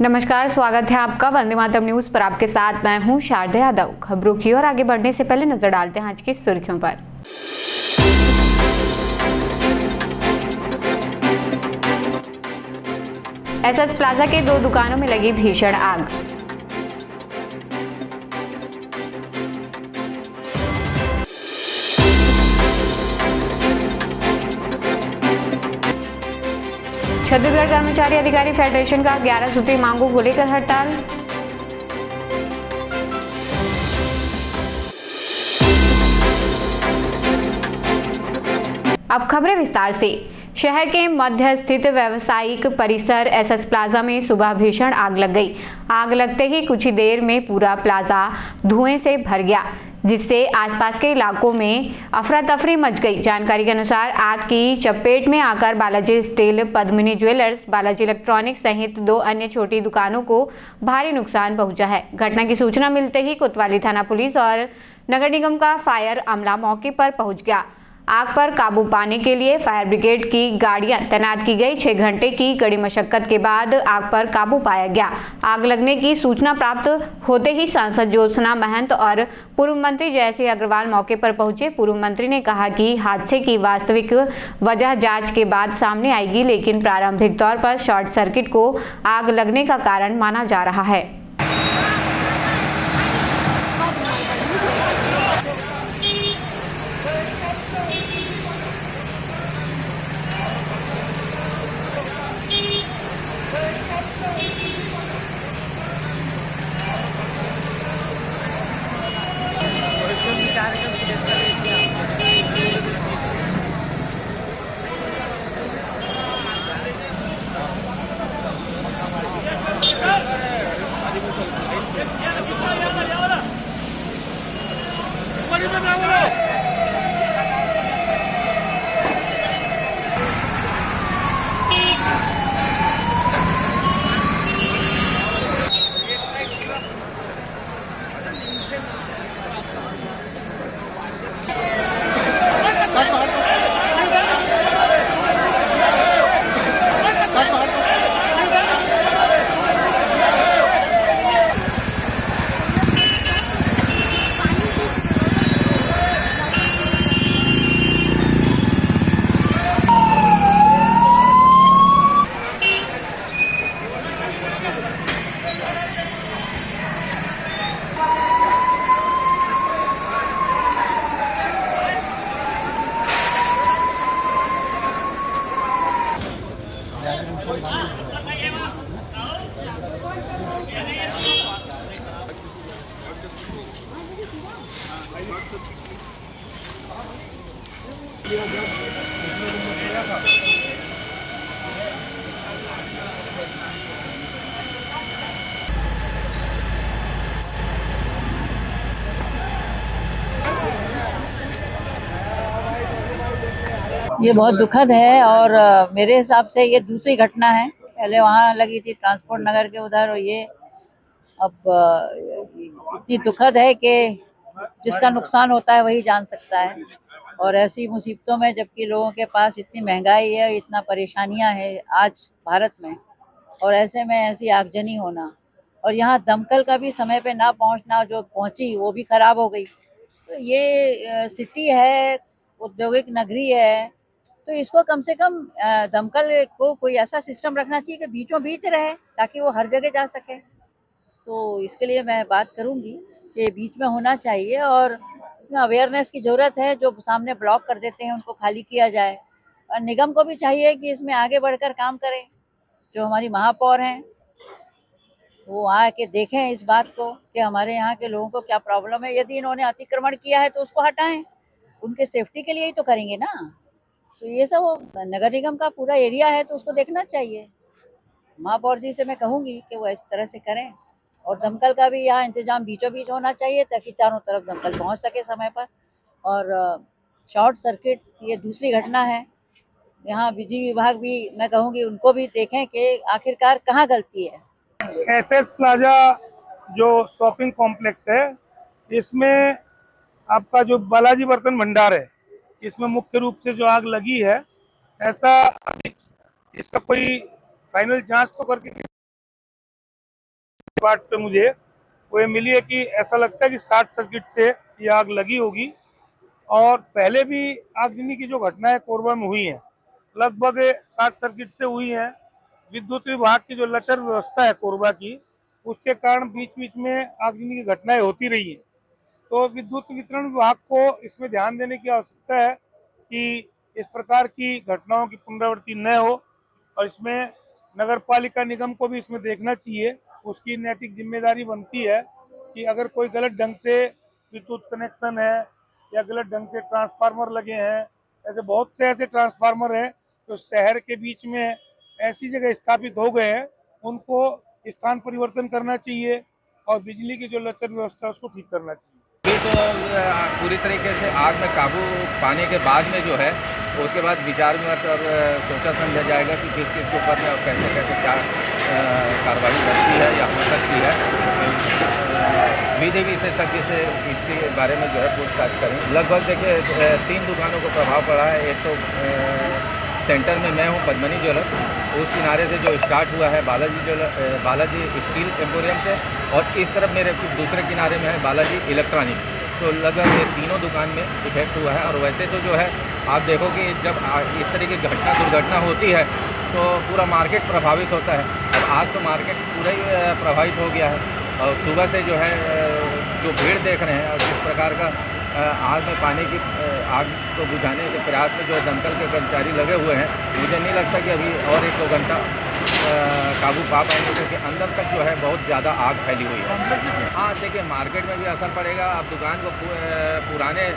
नमस्कार, स्वागत है आपका वंदे मातरम न्यूज पर। आपके साथ मैं हूं शारदा यादव। खबरों की ओर आगे बढ़ने से पहले नजर डालते हैं आज की सुर्खियों पर। एसएस प्लाजा के 2 दुकानों में लगी भीषण आग। छत्तीसगढ़ कर्मचारी अधिकारी फेडरेशन का 11 सूत्री मांगों को लेकर हड़ताल। अब खबरें विस्तार से। शहर के मध्य स्थित व्यावसायिक परिसर एसएस प्लाजा में सुबह भीषण आग लग गई। आग लगते ही कुछ ही देर में पूरा प्लाजा धुएं से भर गया, जिससे आसपास के इलाकों में अफरा तफरी मच गई। जानकारी के अनुसार आग की चपेट में आकर Balaji steel, Padmini jewellers, Balaji electronics सहित 2 अन्य छोटी दुकानों को भारी नुकसान पहुंचा है। घटना की सूचना मिलते ही कोतवाली थाना पुलिस और नगर निगम का फायर अमला मौके पर पहुंच गया। आग पर काबू पाने के लिए फायर ब्रिगेड की गाड़ियां तैनात की गई। 6 घंटे की कड़ी मशक्कत के बाद आग पर काबू पाया गया। आग लगने की सूचना प्राप्त होते ही सांसद ज्योत्सना महंत और पूर्व मंत्री जयसिंह अग्रवाल मौके पर पहुंचे। पूर्व मंत्री ने कहा कि हादसे की वास्तविक वजह जांच के बाद सामने आएगी, लेकिन प्रारंभिक तौर पर शॉर्ट सर्किट को आग लगने का कारण माना जा रहा है। ये बहुत दुखद है और मेरे हिसाब से ये दूसरी घटना है। पहले वहाँ लगी थी ट्रांसपोर्ट नगर के उधर, और ये अब इतनी दुखद है कि जिसका नुकसान होता है वही जान सकता है। और ऐसी मुसीबतों में, जबकि लोगों के पास इतनी महंगाई है, इतना परेशानियां हैं आज भारत में, और ऐसे में ऐसी आगजनी होना, और यहाँ दमकल का भी समय पे ना पहुँचना, जो पहुँची वो भी खराब हो गई। तो ये सिटी है, औद्योगिक नगरी है, तो इसको कम से कम दमकल को कोई ऐसा सिस्टम रखना चाहिए कि बीचों बीच रहे, ताकि वो हर जगह जा सके। तो इसके लिए मैं बात करूंगी कि बीच में होना चाहिए, और अवेयरनेस की ज़रूरत है। जो सामने ब्लॉक कर देते हैं उनको खाली किया जाए, और निगम को भी चाहिए कि इसमें आगे बढ़कर काम करें। जो हमारी महापौर हैं वो आके देखें इस बात को कि हमारे यहाँ के लोगों को क्या प्रॉब्लम है। यदि इन्होंने अतिक्रमण किया है तो उसको हटाएं, उनके सेफ्टी के लिए ही तो करेंगे ना। तो ये सब नगर निगम का पूरा एरिया है, तो उसको देखना चाहिए। महापौर जी से मैं कहूँगी कि वो इस तरह से करें, और दमकल का भी यहाँ इंतजाम बीचों बीच होना चाहिए, ताकि चारों तरफ दमकल पहुँच सके समय पर। और शॉर्ट सर्किट ये दूसरी घटना है। यहाँ बिजली विभाग भी मैं कहूँगी उनको भी देखें कि आखिरकार कहाँ गलती है। एसएस प्लाजा जो शॉपिंग कॉम्प्लेक्स है, इसमें आपका जो बालाजी बर्तन भंडार है, इसमें मुख्य रूप से जो आग लगी है, ऐसा इसका कोई फाइनल जांच तो करके बात पे मुझे वो ये मिली है कि ऐसा लगता है कि शॉर्ट सर्किट से ये आग लगी होगी। और पहले भी आगजनी की जो घटनाएं कोरबा में हुई हैं लगभग शॉर्ट सर्किट से हुई हैं। विद्युत विभाग की जो लचर व्यवस्था है कोरबा की, उसके कारण बीच बीच में आगजनी की घटनाएं होती रही हैं। तो विद्युत वितरण विभाग को इसमें ध्यान देने की आवश्यकता है कि इस प्रकार की घटनाओं की पुनरावृत्ति न हो, और इसमें नगर पालिका निगम को भी इसमें देखना चाहिए। उसकी नैतिक जिम्मेदारी बनती है कि अगर कोई गलत ढंग से विद्युत कनेक्शन है या गलत ढंग से ट्रांसफार्मर लगे हैं, ऐसे बहुत से ऐसे ट्रांसफार्मर हैं जो शहर के बीच में ऐसी जगह स्थापित हो गए हैं, उनको स्थान परिवर्तन करना चाहिए और बिजली की जो लचर व्यवस्था है उसको ठीक करना चाहिए। अभी तो पूरी तरीके से आग में काबू पाने के बाद में जो है उसके बाद विचार विमर्श और सोचा समझा जाएगा कि किस किस के ऊपर में और कैसे कैसे क्या कार्रवाई बनती है या हो सकती है। विधि विशेषज्ञ से इसके बारे में जो है पूछताछ करें। लगभग देखिए 3 दुकानों को प्रभाव पड़ा है। एक तो सेंटर में मैं हूँ पद्मनी ज्वेलर्स, उस किनारे से जो स्टार्ट हुआ है बालाजी स्टील एम्पोरियम से, और इस तरफ मेरे दूसरे किनारे में है बालाजी इलेक्ट्रॉनिक। तो लगभग ये तीनों दुकान में इफेक्ट हुआ है। और वैसे तो जो है आप देखो कि जब इस तरह की दुर्घटना होती है तो पूरा मार्केट प्रभावित होता है। अब आज तो मार्केट पूरा ही प्रभावित हो गया है, और सुबह से जो है जो भीड़ देख रहे हैं और जिस प्रकार का आग में पानी की आग को बुझाने के प्रयास में जो दमकल के कर्मचारी लगे हुए हैं, मुझे नहीं लगता कि अभी और 1-2 घंटा काबू पा पाएंगे, क्योंकि अंदर तक जो है बहुत ज़्यादा आग फैली हुई है। हाँ देखिए, मार्केट में भी असर पड़ेगा। अब दुकान को पुराने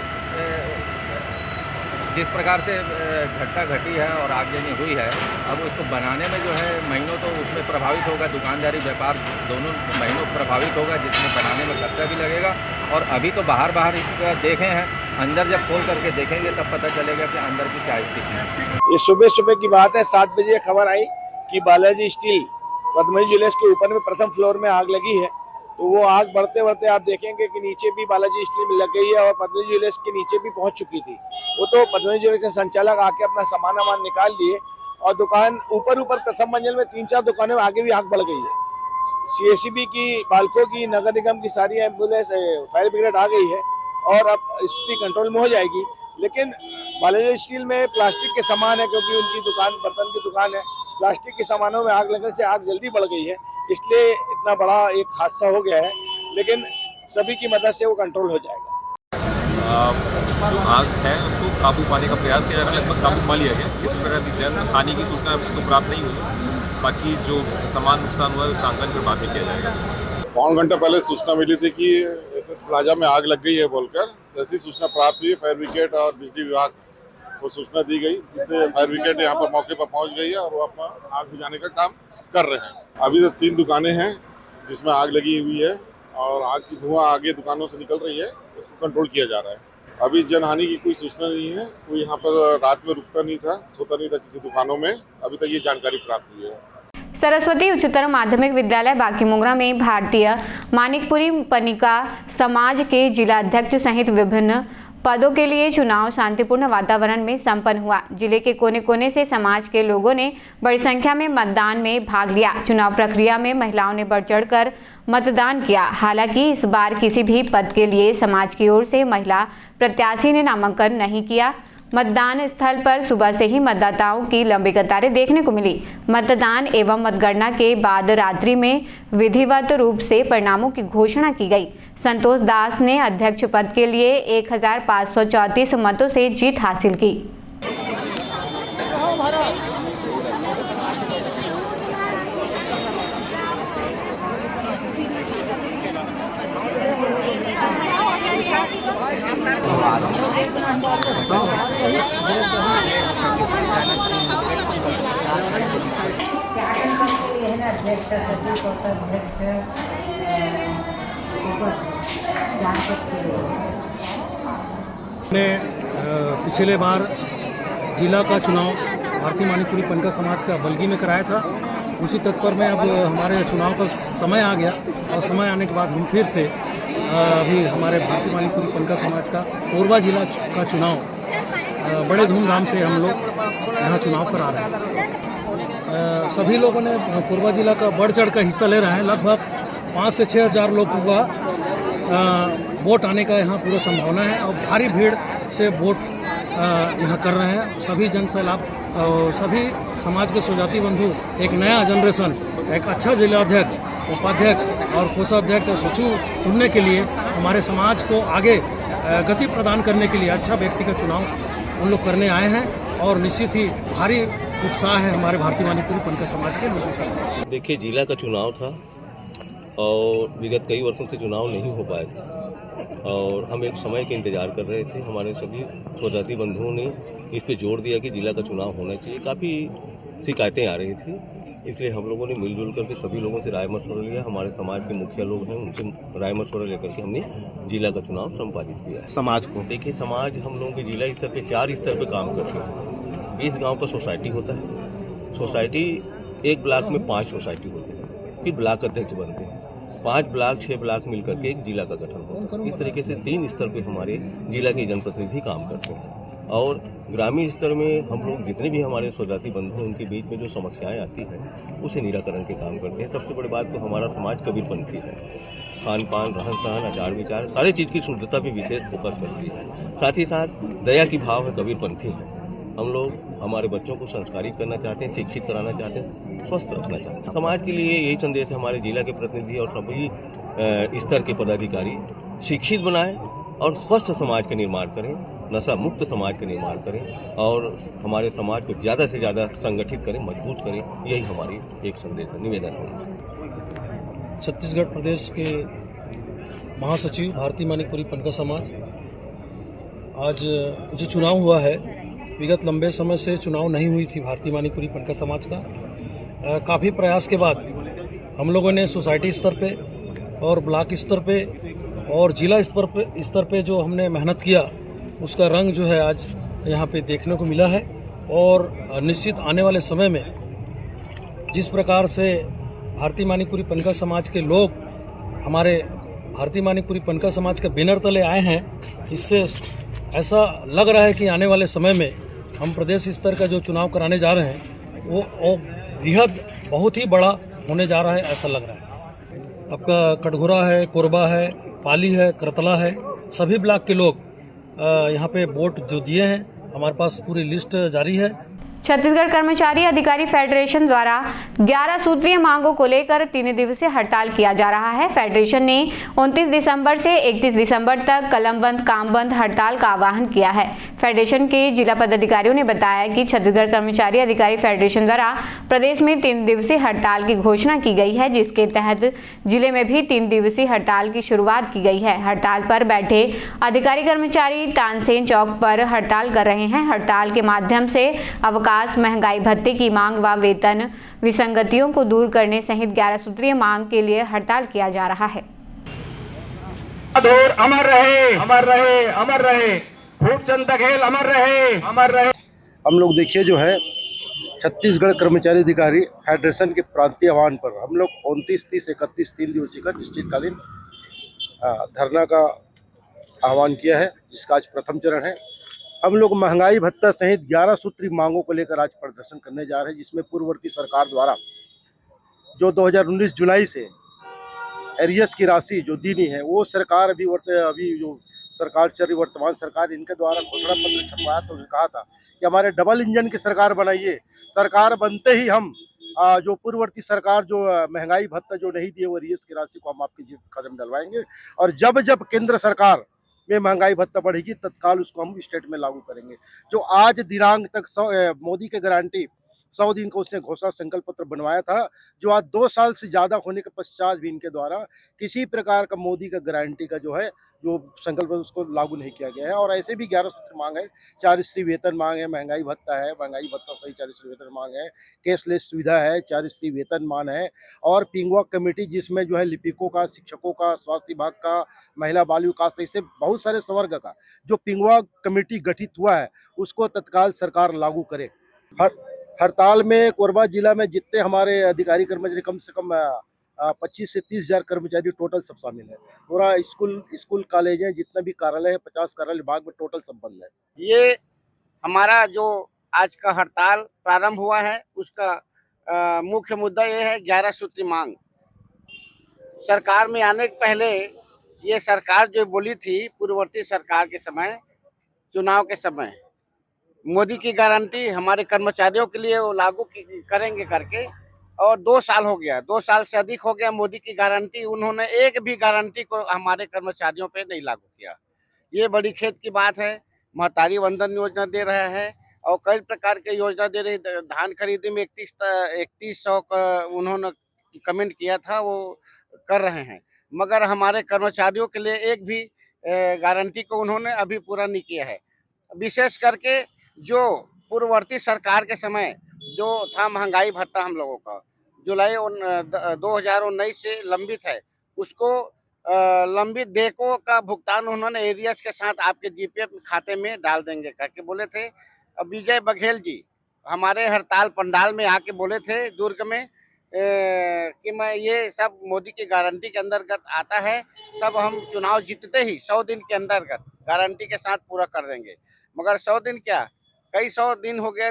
जिस प्रकार से घटना घटी है और आगजनी हुई है, अब उसको बनाने में जो है महीनों तो उसमें प्रभावित होगा, दुकानदारी व्यापार दोनों महीनों प्रभावित होगा, जिसमें बनाने में खर्चा भी लगेगा। और अभी तो बाहर देखे हैं, अंदर जब खोल करके देखेंगे तब पता चलेगा कि अंदर की क्या स्थिति है। ये सुबह की बात है, 7 बजे खबर आई कि बालाजी स्टील पद्मनी ज्वेलर्स के ऊपर में प्रथम फ्लोर में आग लगी है। तो वो आग बढ़ते बढ़ते आप देखेंगे कि नीचे भी बालाजी स्टील में लग गई है और पद्मनी ज्वेलर्स के नीचे भी पहुंच चुकी थी। वो तो पद्मनी ज्वेलर्स के संचालक आके अपना सामान निकाल लिए, और दुकान ऊपर प्रथम मंजिल में 3-4 दुकानों में आगे भी आग बढ़ गई है। CACB की, बाल्को की, नगर निगम की सारी एम्बुलेंस, फायर ब्रिगेड आ गई है और अब स्थिति कंट्रोल में हो जाएगी। लेकिन बालाजी स्टील में प्लास्टिक के सामान है, क्योंकि उनकी दुकान बर्तन की दुकान है। प्लास्टिक के सामानों में आग लगने से आग जल्दी बढ़ गई है, इसलिए इतना बड़ा एक हादसा हो गया है। लेकिन सभी की मदद से वो कंट्रोल हो जाएगा। जो आग है उसको काबू पाने का प्रयास किया जा रहा है। लगभग काबू पा लिया गया। किसी प्रकार की जन हानि की सूचना तो प्राप्त नहीं हुई। बाकी जो सामान नुकसान हुआ है उसका आंकलन फिर बाद में किया जाएगा। पौन घंटा पहले सूचना मिली थी कि SS प्लाजा में आग लग गई है बोलकर। जैसी सूचना प्राप्त हुई, फायर ब्रिगेड और बिजली विभाग को सूचना दी गई, जिससे फायर ब्रिगेड यहाँ पर मौके पर पहुँच गई है और वो अपना आग बुझाने का काम कर रहे हैं। अभी तो 3 दुकानें हैं जिसमें आग लगी हुई है और आग की धुआं आगे दुकानों से निकल रही है, उसको कंट्रोल किया जा रहा है। अभी जनहानि की कोई सूचना नहीं है। कोई यहाँ पर रात में रुकता नहीं था, सोता नहीं था किसी दुकानों में। अभी तक ये जानकारी प्राप्त हुई है। सरस्वती उच्चतर माध्यमिक विद्यालय बांकीमुंगरा में भारतीय मानिकपुरी पनिका समाज के जिला अध्यक्ष सहित विभिन्न पदों के लिए चुनाव शांतिपूर्ण वातावरण में संपन्न हुआ। जिले के कोने कोने से समाज के लोगों ने बड़ी संख्या में मतदान में भाग लिया। चुनाव प्रक्रिया में महिलाओं ने बढ़ चढ़कर मतदान किया। हालांकि इस बार किसी भी पद के लिए समाज की ओर से महिला प्रत्याशी ने नामांकन नहीं किया। मतदान स्थल पर सुबह से ही मतदाताओं की लंबी कतारें देखने को मिली। मतदान एवं मतगणना के बाद रात्रि में विधिवत रूप से परिणामों की घोषणा की गई। संतोष दास ने अध्यक्ष पद के लिए 1534 मतों से जीत हासिल की। पिछले बार जिला का चुनाव भारतीय मानिकपुरी पनिका समाज का बलगी में कराया था। उसी तत्पर में अब हमारे चुनाव का समय आ गया और समय आने के बाद हम फिर से अभी हमारे भारतीय मानिकपुरी पनिका समाज का कोरबा जिला का चुनाव बड़े धूमधाम से हम लोग यहाँ चुनाव करा रहे हैं। सभी लोगों ने कोरबा जिला का बढ़ चढ़ कर हिस्सा ले रहे हैं। लगभग 5 से 6 हज़ार लोगों का वोट आने का यहाँ पूरा संभावना है और भारी भीड़ से वोट यहाँ कर रहे हैं। सभी जन सैलाब और सभी समाज के स्वजाति बंधु एक नया जनरेशन, एक अच्छा जिलाध्यक्ष, उपाध्यक्ष और कोषाध्यक्ष और सचिव चुनने के लिए, हमारे समाज को आगे गति प्रदान करने के लिए अच्छा व्यक्ति का चुनाव उन लोग करने आए हैं और निश्चित ही भारी उत्साह है हमारे भारतीय मणिपुरी पंथक समाज के लोगों का। देखिए, जिला का चुनाव था और विगत कई वर्षों से चुनाव नहीं हो पाया था और हम एक समय के इंतजार कर रहे थे। हमारे सभी स्वजाति बंधुओं ने इस पे जोर दिया कि जिला का चुनाव होना चाहिए। काफ़ी शिकायतें आ रही थी, इसलिए हम लोगों ने मिलजुल करके सभी लोगों से राय मशवरा लिया। हमारे समाज के मुखिया लोग हैं, उनसे राय मशवरा लेकर के हमने जिला का चुनाव संपादित किया है। समाज को देखिए, समाज हम लोगों के जिला स्तर पे 4 स्तर पे काम करते हैं। 20 गांव का सोसाइटी होता है। सोसाइटी एक ब्लॉक में 5 सोसाइटी होती है, फिर ब्लॉक अध्यक्ष बनते हैं। 5 ब्लॉक 6 ब्लॉक मिलकर के एक जिला का गठन होता है। इस तरीके से 3 स्तर पे हमारे जिला के जनप्रतिनिधि काम करते हैं और ग्रामीण स्तर में हम लोग जितने भी हमारे स्वजाति बंधु हैं उनके बीच में जो समस्याएं आती हैं उसे निराकरण के काम करते हैं। सबसे बड़ी बात तो हमारा समाज कबीरपंथी है। खान पान, रहन सहन, आचार विचार, सारी चीज़ की शुद्धता पे विशेष फोकस करती है। साथ ही साथ दया की भाव है, कबीरपंथी है। हम लोग हमारे बच्चों को संस्कारित करना चाहते हैं, शिक्षित कराना चाहते हैं, स्वस्थ रखना चाहते हैं। समाज के लिए यही संदेश है हमारे जिला के प्रतिनिधि और सभी स्तर के पदाधिकारी शिक्षित बनाएं और स्वस्थ समाज का निर्माण करें, नशा मुक्त समाज का निर्माण करें और हमारे समाज को ज़्यादा से ज़्यादा संगठित करें, मजबूत करें। यही हमारी एक संदेश है, निवेदन है। छत्तीसगढ़ प्रदेश के महासचिव भारतीय मणिपुरी पंथक समाज, आज जो चुनाव हुआ है, विगत लंबे समय से चुनाव नहीं हुई थी भारतीय मणिपुरी पंथक समाज का। काफ़ी प्रयास के बाद हम लोगों ने सोसाइटी स्तर पे और ब्लॉक स्तर पे और जिला स्तर पे जो हमने मेहनत किया उसका रंग जो है आज यहाँ पे देखने को मिला है। और निश्चित आने वाले समय में जिस प्रकार से भारतीय मणिपुरी पंथक समाज के लोग हमारे भारतीय मणिपुरी पंथक समाज के बैनर तले आए हैं, इससे ऐसा लग रहा है कि आने वाले समय में हम प्रदेश स्तर का जो चुनाव कराने जा रहे हैं वो बृहद बहुत ही बड़ा होने जा रहा है, ऐसा लग रहा है। आपका कटघोरा है, कोरबा है, पाली है, करतला है, सभी ब्लॉक के लोग यहाँ पे वोट जो दिए हैं, हमारे पास पूरी लिस्ट जारी है। छत्तीसगढ़ कर्मचारी अधिकारी फेडरेशन द्वारा 11 सूत्रीय मांगों को लेकर 3 दिवसीय हड़ताल किया जा रहा है। फेडरेशन ने 29 दिसंबर से 31 दिसंबर तक कलम बंद काम बंद हड़ताल का आह्वान किया है। फेडरेशन के जिला पदाधिकारियों ने बताया कि छत्तीसगढ़ कर्मचारी अधिकारी फेडरेशन द्वारा प्रदेश में 3 दिवसीय हड़ताल की घोषणा की गई है, जिसके तहत जिले में भी 3 दिवसीय हड़ताल की शुरुआत की गई है। हड़ताल पर बैठे अधिकारी कर्मचारी तानसेन चौक पर हड़ताल कर रहे हैं। हड़ताल के माध्यम से अवकाश, महंगाई भत्ते की मांग व वेतन विसंगतियों को दूर करने सहित 11 सूत्रीय मांग के लिए हड़ताल किया जा रहा है। अमर रहे, अमर रहे, अमर रहे, खूबचंद बघेल अमर रहे, अमर रहे। हम लोग देखिए जो है छत्तीसगढ़ कर्मचारी अधिकारी फेडरेशन के प्रांतीय आह्वान पर हम लोग 29, 30, 31 3 दिवसीय का निश्चितकालीन धरना का आह्वान किया है, जिसका आज प्रथम चरण है। हम लोग महंगाई भत्ता सहित 11 सूत्री मांगों को लेकर आज प्रदर्शन करने जा रहे हैं, जिसमें पूर्ववर्ती सरकार द्वारा जो 2019 जुलाई से एरियस की राशि जो दी नहीं है, वो सरकार अभी जो सरकार चल रही वर्तमान सरकार, इनके द्वारा घोषणा पत्र छपवाया तो कहा था कि हमारे डबल इंजन की सरकार बनाइए। सरकार बनते ही हम जो पूर्ववर्ती सरकार जो महंगाई भत्ता जो नहीं दिए वो एरियस की राशि को हम आपके कदम डलवाएंगे और जब जब केंद्र सरकार में महंगाई भत्ता बढ़ेगी तत्काल उसको हम स्टेट में लागू करेंगे। जो आज दिनांक तक मोदी के गारंटी 100 दिन को उसने घोषणा संकल्प पत्र बनवाया था, जो आज 2 साल से ज़्यादा होने के पश्चात भी इनके द्वारा किसी प्रकार का मोदी का गारंटी का जो है जो संकल्प उसको लागू नहीं किया गया है। और ऐसे भी 11 सूत्र मांग है, 4 स्त्री वेतन मांग है, महंगाई भत्ता है, महंगाई भत्ता सही 4 स्त्री वेतन मांग है, कैशलेस सुविधा है, 4 स्त्री वेतन मान है और पिंगुआ कमेटी जिसमें जो है लिपिकों का, शिक्षकों का, स्वास्थ्य विभाग का, महिला बाल विकास, ऐसे बहुत सारे संवर्ग का जो पिंगुआ कमेटी गठित हुआ है उसको तत्काल सरकार लागू करे। हड़ताल में कोरबा जिला में जितने हमारे अधिकारी कर्मचारी कम से कम 25 से 30 हज़ार कर्मचारी टोटल सब शामिल है। पूरा स्कूल कॉलेज है, जितना भी कार्यालय है 50 कार्यालय विभाग में टोटल सब बंद है। ये हमारा जो आज का हड़ताल प्रारंभ हुआ है उसका मुख्य मुद्दा ये है 11 सूत्री मांग। सरकार में आने के पहले ये सरकार जो बोली थी पूर्ववर्ती सरकार के समय, चुनाव के समय, मोदी की गारंटी हमारे कर्मचारियों के लिए वो लागू करेंगे करके, और 2 साल हो गया, 2 साल से अधिक हो गया मोदी की गारंटी, उन्होंने एक भी गारंटी को हमारे कर्मचारियों पे नहीं लागू किया। ये बड़ी खेद की बात है। महतारी वंदन योजना दे रहा है और कई प्रकार के योजना दे रही। धान खरीदी में 3100 का उन्होंने कमेंट किया था, वो कर रहे हैं, मगर हमारे कर्मचारियों के लिए एक भी गारंटी को उन्होंने अभी पूरा नहीं किया है। विशेष करके जो पूर्ववर्ती सरकार के समय जो था महंगाई भत्ता हम लोगों का, जुलाई 2019 से लंबित है, उसको लंबित देयकों का भुगतान उन्होंने एरियर्स के साथ आपके जीपीएफ खाते में डाल देंगे करके बोले थे। अब विजय बघेल जी हमारे हड़ताल पंडाल में आके बोले थे दुर्ग में कि मैं ये सब मोदी की गारंटी के अंतर्गत आता है, सब हम चुनाव जीतते ही 100 दिन के अंतर्गत गारंटी के साथ पूरा कर देंगे। मगर 100 दिन क्या, कई 100 दिन हो गए,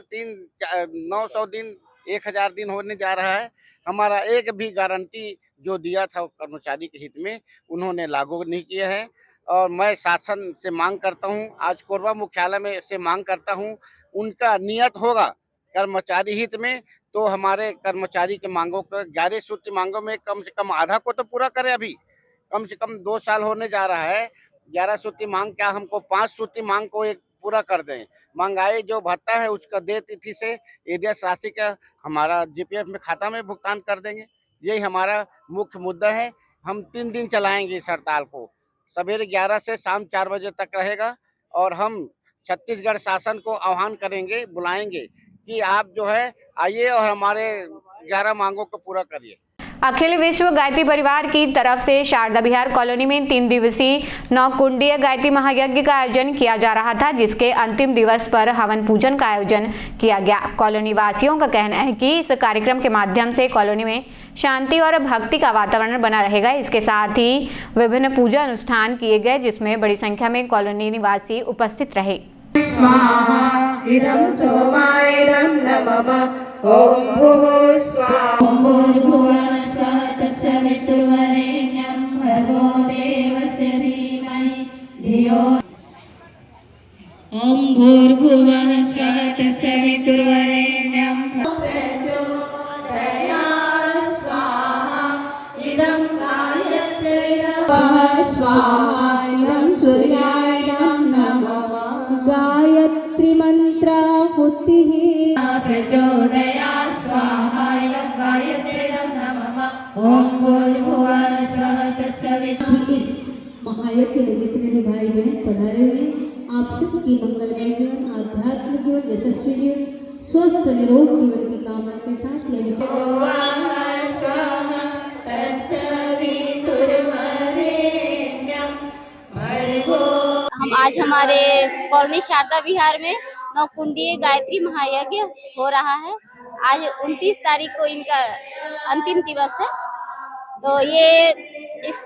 900 दिन, 1000 दिन होने जा रहा है। हमारा एक भी गारंटी जो दिया था कर्मचारी के हित में उन्होंने लागू नहीं किया है। और मैं शासन से मांग करता हूं, आज कोरबा मुख्यालय में से मांग करता हूं, उनका नियत होगा कर्मचारी हित में तो हमारे कर्मचारी के मांगों को 11 सूत्री मांगों में कम से कम आधा को तो पूरा करें। अभी कम से कम 2 साल होने जा रहा है, 11 सूत्री मांग क्या, हमको 5 सूत्री मांग को एक पूरा कर दें। महंगाई जो भत्ता है उसका दे तिथि से एरियस राशि का हमारा जीपीएफ में खाता में भुगतान कर देंगे। यही हमारा मुख्य मुद्दा है। हम 3 दिन चलाएंगे इस हड़ताल को, सवेरे 11 से शाम 4 बजे तक रहेगा। और हम छत्तीसगढ़ शासन को आह्वान करेंगे, बुलाएंगे कि आप जो है आइए और हमारे 11 मांगों को पूरा करिए। अखिल विश्व गायत्री परिवार की तरफ से शारदा विहार कॉलोनी में 3 दिवसीय 9 कुंडीय गायत्री महायज्ञ का आयोजन किया जा रहा था, जिसके अंतिम दिवस पर हवन पूजन का आयोजन किया गया। कॉलोनी वासियों का कहना है कि इस कार्यक्रम के माध्यम से कॉलोनी में शांति और भक्ति का वातावरण बना रहेगा। इसके साथ ही विभिन्न पूजा अनुष्ठान किए गए, जिसमें बड़ी संख्या में कॉलोनी निवासी उपस्थित रहे। स्वाहा इदं सोमायं नमः ओम भूः स्वाहा ओम भूर्भुवः स्वः तत्सवितुर्वरेण्यं भर्गो देवस्य धीमहि धियो ओम भूर्भुवः स्वः तत्सवितुर्वरेण्यं प्रचोदयात् स्वाहा इदं गायत्री स्वाहा इदं सूर्याय नमः गायत्री मंत्राहुतिः प्रचोदयात् स्वाहा इदं गायत्रीं नमः ओम भूर्भुवः स्वः तत्सवितुर्वरेण्यं। इस महायज्ञ में जितने भी भाई बहन पधारे हुए, आप सबकी मंगलमय जीवन, आध्यात्मिक जीवन, यशस्वी जीवन, स्वस्थ निरोग जीवन की कामना के साथ हम आज हमारे कॉलोनी शारदा विहार में 9 कुंडीय गायत्री महायज्ञ हो रहा है। आज 29 तारीख को इनका अंतिम दिवस है। तो ये इस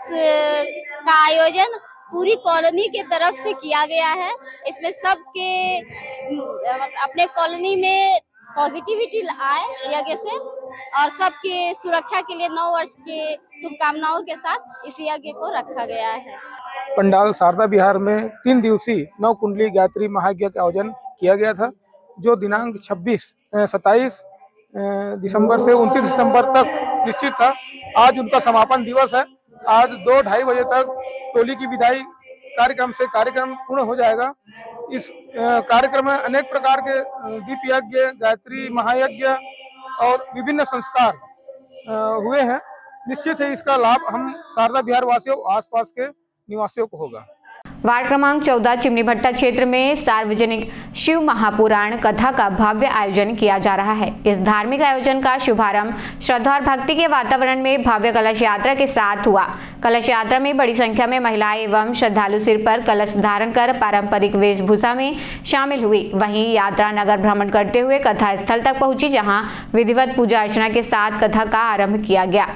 का आयोजन पूरी कॉलोनी के तरफ से किया गया है। इसमें सबके अपने कॉलोनी में पॉजिटिविटी आए यज्ञ से, और सबके सुरक्षा के लिए 9 वर्ष के शुभकामनाओं के साथ इस यज्ञ को रखा गया है। पंडाल शारदा विहार में 3 दिवसीय 9 कुंडली गायत्री महायज्ञ का आयोजन किया गया था, जो दिनांक 27 दिसंबर से 29 दिसंबर तक निश्चित था। आज उनका समापन दिवस है। आज 2-2:30 बजे तक टोली की विदाई कार्यक्रम से कार्यक्रम पूर्ण हो जाएगा। इस कार्यक्रम में अनेक प्रकार के दीप यज्ञ, गायत्री महायज्ञ और विभिन्न संस्कार हुए हैं। निश्चित है इसका लाभ हम शारदा विहार वासियों, आसपास के निवासियों को होगा। वार्ड क्रमांक 14 चिमनी भट्टा क्षेत्र में सार्वजनिक शिव महापुराण कथा का भव्य आयोजन किया जा रहा है। इस धार्मिक आयोजन का शुभारंभ श्रद्धा और भक्ति के वातावरण में भव्य कलश यात्रा के साथ हुआ। कलश यात्रा में बड़ी संख्या में महिलाएं एवं श्रद्धालु सिर पर कलश धारण कर पारंपरिक वेशभूषा में शामिल हुई। वहीं यात्रा नगर भ्रमण करते हुए कथा स्थल तक पहुंची, जहां विधिवत पूजा अर्चना के साथ कथा का आरंभ किया गया।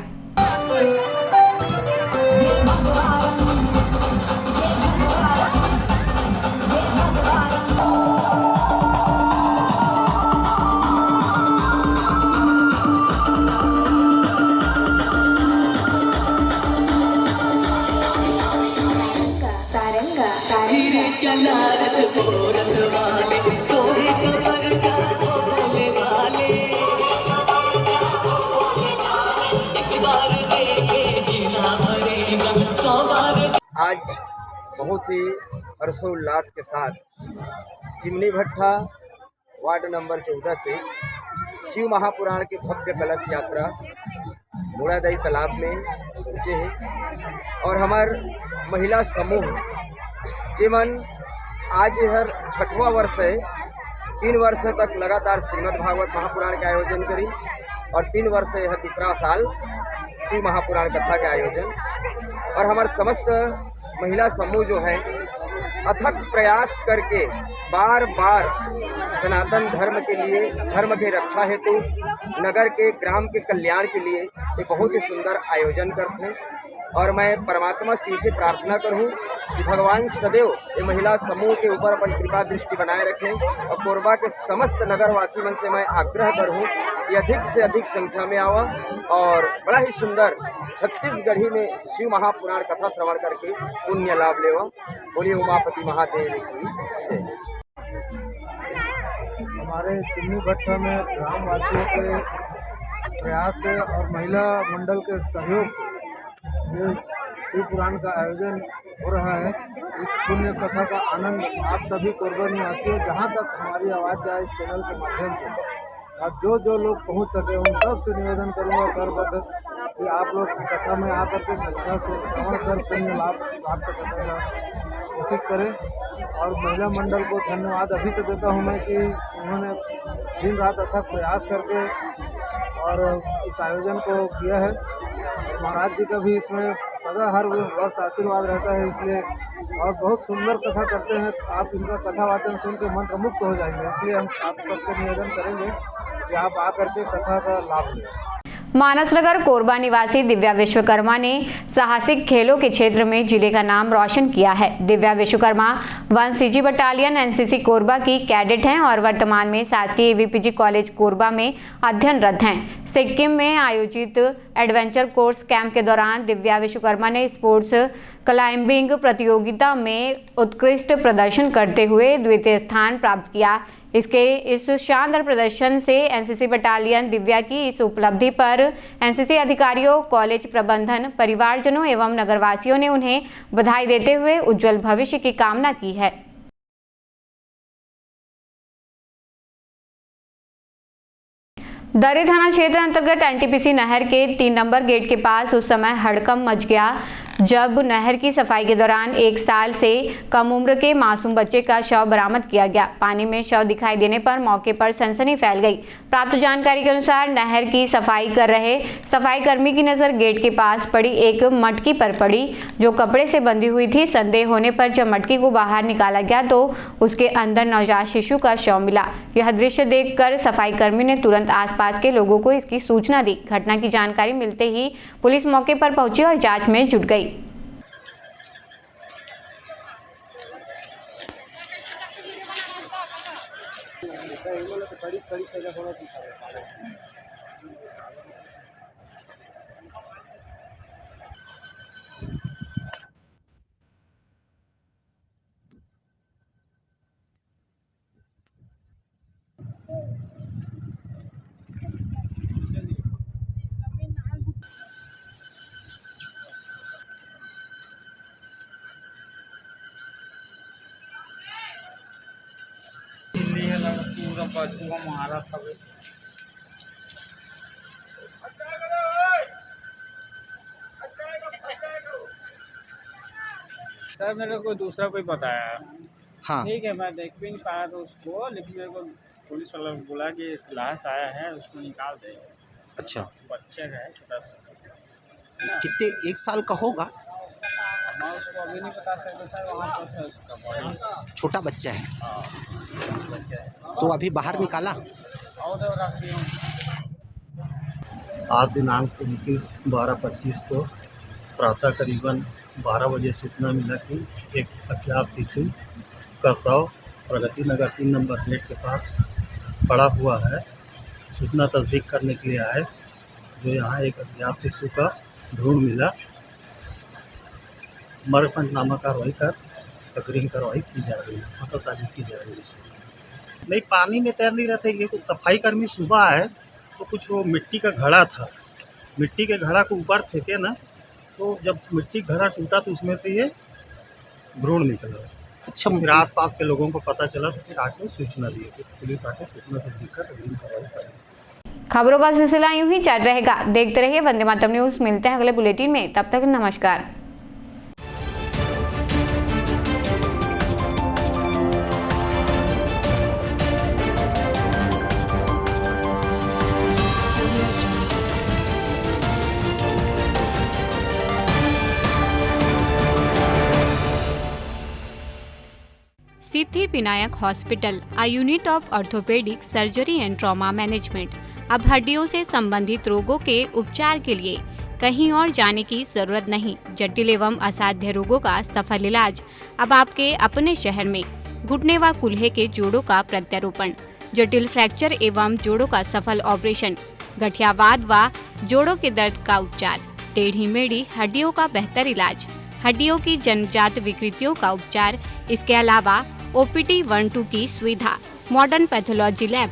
आज बहुत ही हर्षोल्लास के साथ चिमनी भट्टा वार्ड नंबर 14 से शिव महापुराण के भव्य कलश यात्रा मुड़ादही तालाब में पहुँचे हैं और हमार महिला समूह जेमन आज हर 6वां वर्ष है। 3 वर्ष तक लगातार श्रीमद् भागवत महापुराण का आयोजन करी और 3 वर्ष यह तीसरा साल शिव महापुराण कथा का आयोजन और हमारे समस्त महिला समूह जो है अथक प्रयास करके बार बार सनातन धर्म के लिए, धर्म के रक्षा हेतु, नगर के ग्राम के कल्याण के लिए एक बहुत ही सुंदर आयोजन करते हैं और मैं परमात्मा शिव से प्रार्थना करूं कि भगवान सदैव ये महिला समूह के ऊपर अपन कृपा दृष्टि बनाए रखें और कोरबा के समस्त नगरवासी मन से मैं आग्रह करूं कि अधिक से अधिक संख्या में आवा और बड़ा ही सुंदर छत्तीसगढ़ी में शिव महापुराण कथा श्रवण करके पुण्य लाभ लेवा। बोलिए उमापति महादेव की जय। हमारे चिमनी भट्टा में ग्रामवासियों के प्रयास से और महिला मंडल के सहयोग से ये शिव पुराण का आयोजन हो रहा है। इस पुण्य कथा का आनंद आप सभी कोरबा निवासियों, जहाँ तक हमारी आवाज़ जाए इस चैनल के माध्यम से, और जो लोग पहुँच सके उन सब से निवेदन करूँगा करबद्ध कि आप लोग कथा में आकर के कथा से श्रवण कर पुण्य लाभ प्राप्त करने का कोशिश करें। और महिला मंडल को धन्यवाद अभी से देता हूँ मैं कि उन्होंने दिन रात अथक प्रयास करके और इस आयोजन को किया है। महाराज जी का भी इसमें सदा हर वर्ष आशीर्वाद रहता है, इसलिए और बहुत सुंदर कथा करते हैं। आप इनका कथा वाचन सुन के मंत्रमुग्ध हो जाएंगे, इसलिए हम आप सबसे निवेदन करेंगे कि आप आकर के कथा का लाभ लें। मानसनगर कोरबा निवासी दिव्या विश्वकर्मा ने साहसिक खेलों के क्षेत्र में जिले का नाम रोशन किया है। Divya Vishwakarma 1 CG battalion NCC Korba की कैडेट हैं और वर्तमान में शासकीय AVPG कॉलेज कोरबा में अध्ययनरत हैं। सिक्किम में आयोजित एडवेंचर कोर्स कैंप के दौरान दिव्या विश्वकर्मा ने स्पोर्ट्स क्लाइंबिंग प्रतियोगिता में उत्कृष्ट प्रदर्शन करते हुए द्वितीय स्थान प्राप्त किया। इस शानदार प्रदर्शन से NCC बटालियन दिव्या की इस उपलब्धि पर NCC अधिकारियों, कॉलेज प्रबंधन, परिवारजनों एवं नगरवासियों ने उन्हें बधाई देते हुए उज्जवल भविष्य की कामना की है। दर्रे थाना क्षेत्र अंतर्गत NTPC नहर के 3 नंबर गेट के पास उस समय हड़कंप मच गया जब नहर की सफाई के दौरान 1 साल से कम उम्र के मासूम बच्चे का शव बरामद किया गया। पानी में शव दिखाई देने पर मौके पर सनसनी फैल गई। प्राप्त जानकारी के अनुसार नहर की सफाई कर रहे सफाई कर्मी की नजर गेट के पास पड़ी एक मटकी पर पड़ी जो कपड़े से बंधी हुई थी। संदेह होने पर जब मटकी को बाहर निकाला गया तो उसके अंदर नवजात शिशु का शव मिला। यह दृश्य देखकर सफाई कर्मी ने तुरंत आसपास के लोगों को इसकी सूचना दी। घटना की जानकारी मिलते ही पुलिस मौके पर पहुंची और जांच में जुट गई। पूरा बचुआ मारा था। सर मेरे को दूसरा कोई बताया। हाँ ठीक है, मैं देख भी नहीं पाया था उसको, लेकिन मेरे को पुलिस वाला बोला कि लाश आया है उसको निकाल दे। अच्छा, बच्चे का है छोटा सा। कितने 1 साल का होगा? मैं उसको अभी नहीं बता सकता सर, वहाँ पर है उसका बॉडी। छोटा बच्चा है। बच्चा है तो अभी बाहर निकाला? और रखी हूँ। आज दिनांक 29/12/25 को प्रातः करीबन 12 बजे सूचना मिला कि एक अज्ञात शिशु का शव प्रगति नगर 3 नंबर गेट के पास पड़ा हुआ है। सूचना तस्दीक करने के लिए आए, जो यहाँ एक अज्ञात शिशु का ढूंढ मिला। मर्ग पंचनामा कार्रवाई कर अग्रिम कार्रवाई की जा रही है, पतासाजी की जा रही है। नहीं, पानी में तैर नहीं रहे थे। ये कुछ सफाई कर्मी सुबह आए तो कुछ वो मिट्टी का घड़ा था, मिट्टी के घड़ा को ऊपर फेंके ना, तो जब मिट्टी घड़ा टूटा तो उसमें से ये भ्रूण निकला। अच्छा, फिर आसपास के लोगों को पता चला तो फिर आके सूचना दी, फिर पुलिस आके सूचना देकर अग्रिम कार्रवाई करेगी। खबरों का सिलसिला यूं ही चल रहेगा। देखते रहिए वंदे मातरम न्यूज। मिलते हैं अगले बुलेटिन में, तब तक नमस्कार। Siddhi Vinayak hospital, a unit of orthopaedic surgery and trauma management. अब हड्डियों से संबंधित रोगों के उपचार के लिए कहीं और जाने की जरूरत नहीं। जटिल एवं असाध्य रोगों का सफल इलाज अब आपके अपने शहर में। घुटने व कूल्हे के जोड़ों का प्रत्यारोपण, जटिल फ्रैक्चर एवं जोड़ों का सफल ऑपरेशन, गठियावाद व जोड़ों के दर्द का उपचार, टेढ़ी मेढ़ी हड्डियों का बेहतर इलाज, हड्डियों की जन्मजात विकृतियों का उपचार। इसके अलावा OPT 1-2 की सुविधा, modern pathology lab,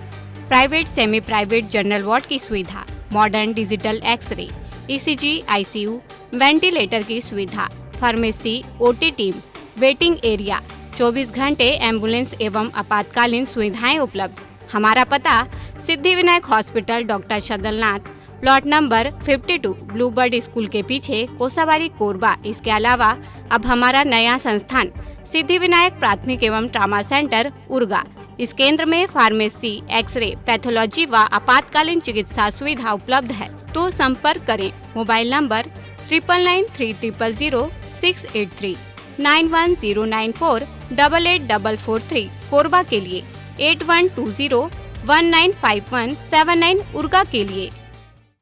private semi private general ward की सुविधा, modern digital X ray, ECG, ICU, ventilator की सुविधा, pharmacy, OT team, waiting area, 24 घंटे एम्बुलेंस एवं आपातकालीन सुविधाएं उपलब्ध। हमारा पता Siddhi Vinayak hospital, doctor Shadalnath, plot number 52, Bluebird school के पीछे, कोसाबाड़ी, कोरबा। इसके अलावा अब हमारा नया संस्थान सिद्धि विनायक प्राथमिक एवं ट्रामा सेंटर, उर्गा। इस केंद्र में फार्मेसी, एक्सरे, पैथोलॉजी व आपातकालीन चिकित्सा सुविधा उपलब्ध है। तो संपर्क करें। मोबाइल नंबर 9993000683, 9109488443, कोरबा के लिए 8120195179, उर्गा के लिए।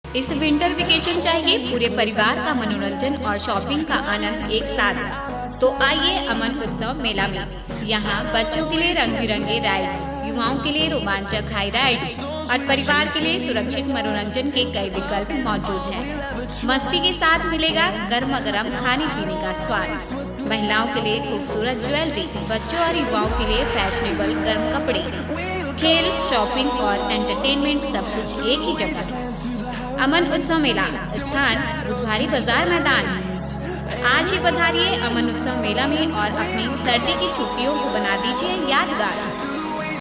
इस विंटर वेकेशन चाहिए पूरे परिवार का मनोरंजन और शॉपिंग का आनंद एक साथ, तो आइए अमन उत्सव मेला में। यहाँ बच्चों के लिए रंग बिरंगे राइड्स, युवाओं के लिए रोमांचक हाई राइड्स और परिवार के लिए सुरक्षित मनोरंजन के कई विकल्प मौजूद हैं। मस्ती के साथ मिलेगा गर्मा गर्म खाने पीने का स्वाद, महिलाओं के लिए खूबसूरत ज्वेलरी, बच्चों और युवाओं के लिए फैशनेबल गर्म कपड़े, खेल, शॉपिंग और एंटरटेनमेंट, सब कुछ एक ही जगह। अमन उत्सव मेला, स्थान बुधवारी बाजार मैदान। आज ही पधारिए अमन उत्सव मेला में और अपनी सर्दी की छुट्टियों को बना दीजिए यादगार।